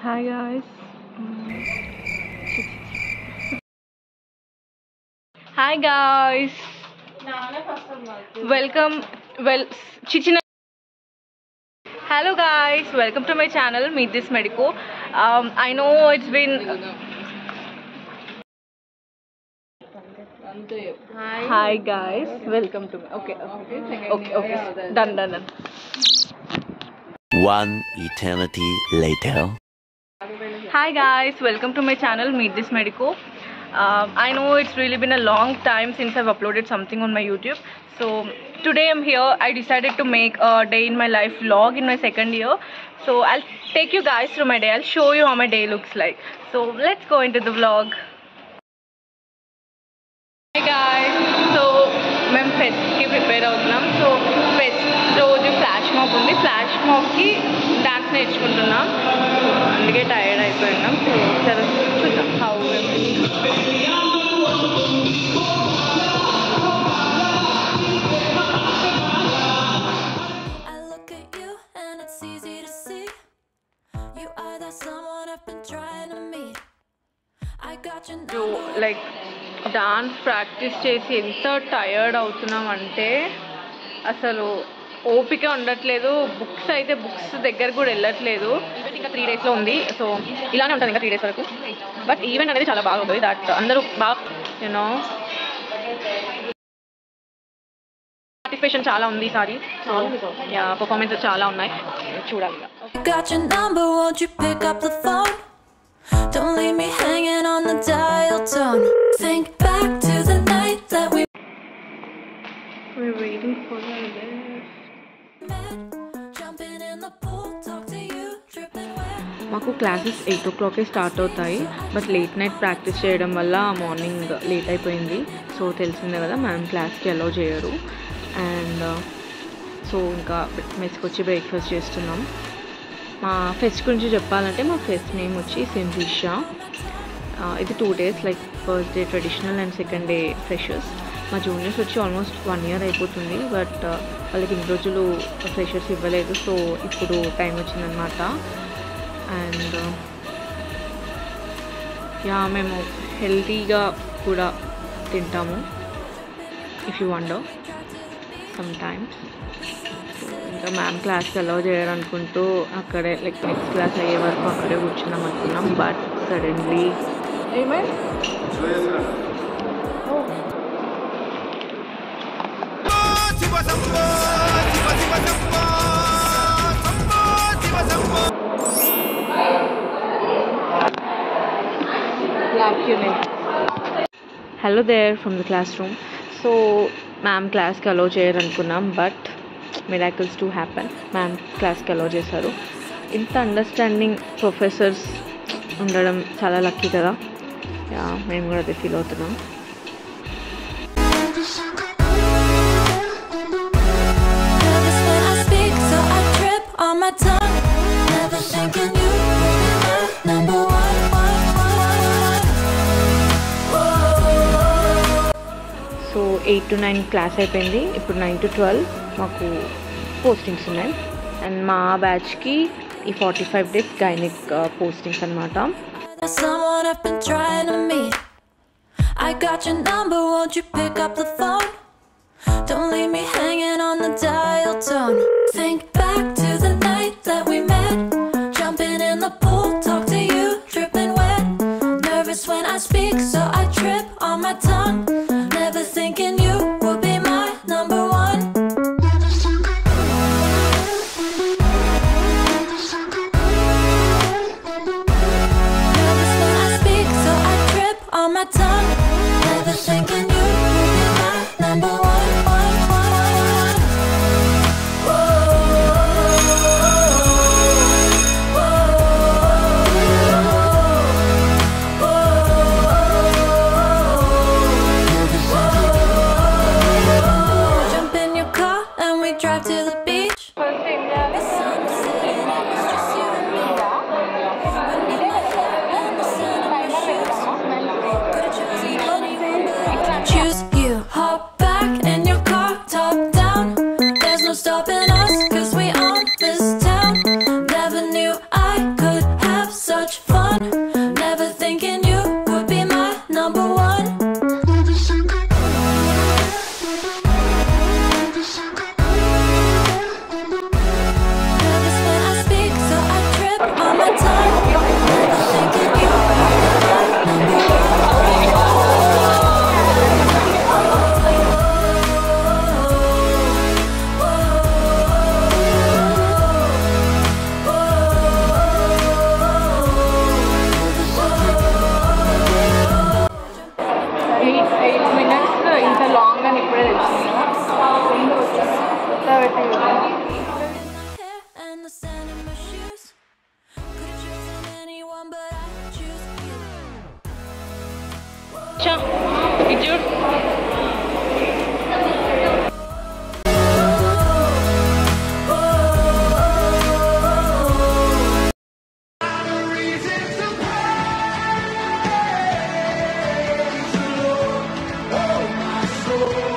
Hi guys. Hi guys. Welcome. Well, Chichina. Hello guys. Welcome to my channel. Meet this Medico. I know it's been. Hi guys. Welcome to. Okay. Done. One eternity later. Hi guys, welcome to my channel Meet This Medico. I know it's really been a long time since I've uploaded something on my YouTube. So today I'm here. I decided to make a day in my life vlog in my second year. So I'll take you guys through my day. I'll show you how my day looks like. So let's go into the vlog. Hi guys, so మేము ఫెస్ట్కి prepare అవుతున్నాం. So fest రోజు flash mob ఉంది. Flash మాబ్కి dance నేర్చుకుంటున్నాం. So అందుకే tired అయిపోయినాం. So సరే చూద్దాం how like dance practice చేసి ఎంత టయర్డ్ అవుతున్నాం అంటే అసలు ఓపిక ఉండట్లేదు. బుక్స్ దగ్గర కూడా వెళ్ళట్లేదు. ఈవెంట్ ఇంకా 3 daysలో ఉంది. సో ఇలానే ఉంటుంది ఇంకా 3 days వరకు. బట్ ఈవెంట్ అనేది చాలా బాగుంటుంది. దట్ అందరూ బాగా యూనో పార్టిసిపేషన్ చాలా ఉంది ఈసారి. సో యా పర్ఫార్మెన్సెస్ చాలా ఉన్నాయి, చూడాలి. Don't leave me hanging on the dial tone. Think back to the night that we're waiting for the jumping in the pool, talk to you, dripping wet. మాకు classes 8 o'clock start అవుతాయి. But late night practice చేయడం వల్ల morning late అయిపోయింది. So తెలిసిందే కదా, ma'am క్లాస్కి allow చేయరు. And so ఇంకా మెస్కి వచ్చి బ్రేక్ఫాస్ట్ చేస్తున్నాం. మా ఫెస్ట్ గురించి చెప్పాలంటే మా ఫెస్ట్ నేమ్ వచ్చి సింప్లిషా. ఇది 2 days, like first day traditional and second day freshers. మా జూనియర్స్ వచ్చి ఆల్మోస్ట్ 1 year అయిపోతుంది. బట్ వాళ్ళకి ఇన్ని రోజులు ఫ్రెషర్స్ ఇవ్వలేదు. సో ఇప్పుడు టైం వచ్చిందనమాట. అండ్ యా మేము హెల్తీగా కూడా తింటాము, if you wonder sometimes. ఇంకా మ్యామ్ క్లాస్కి అలౌ చేయాలనుకుంటూ అక్కడే లైక్ నెక్స్ట్ క్లాస్ అయ్యే వరకు అక్కడే కూర్చున్నాం అనుకున్నాం. But suddenly hello there from the classroom. So ma'am క్లాస్కి అలౌ చేయాలనుకున్నాం. But miracles to happen. Ma'am క్లాస్కి అలౌ చేశారు. ఇంత అండర్స్టాండింగ్ ప్రొఫెసర్స్ ఉండడం చాలా లక్కీ కదా. మేము కూడా అదే ఫీల్ అవుతున్నాం. సో 8 to 9 క్లాస్ అయిపోయింది. ఇప్పుడు 9 to 12 మాకు పోస్టింగ్స్ ఉన్నాయి. అండ్ మా బ్యాచ్కి ఈ 45 days గైనిక్ పోస్టింగ్స్ అనమాట. I got your number, won't you pick up the phone? Don't leave me hanging on the dial tone. Think back to the night that we met, jumping in the pool, talk to you, dripping wet. Nervous when I speak, so I trip on my tongue. Never thinking you would be my number one. Nervous when I speak, so I trip on my tongue. Never thinking you would be my number one. Whoa. చా ఇది చూడు. Oh, my soul.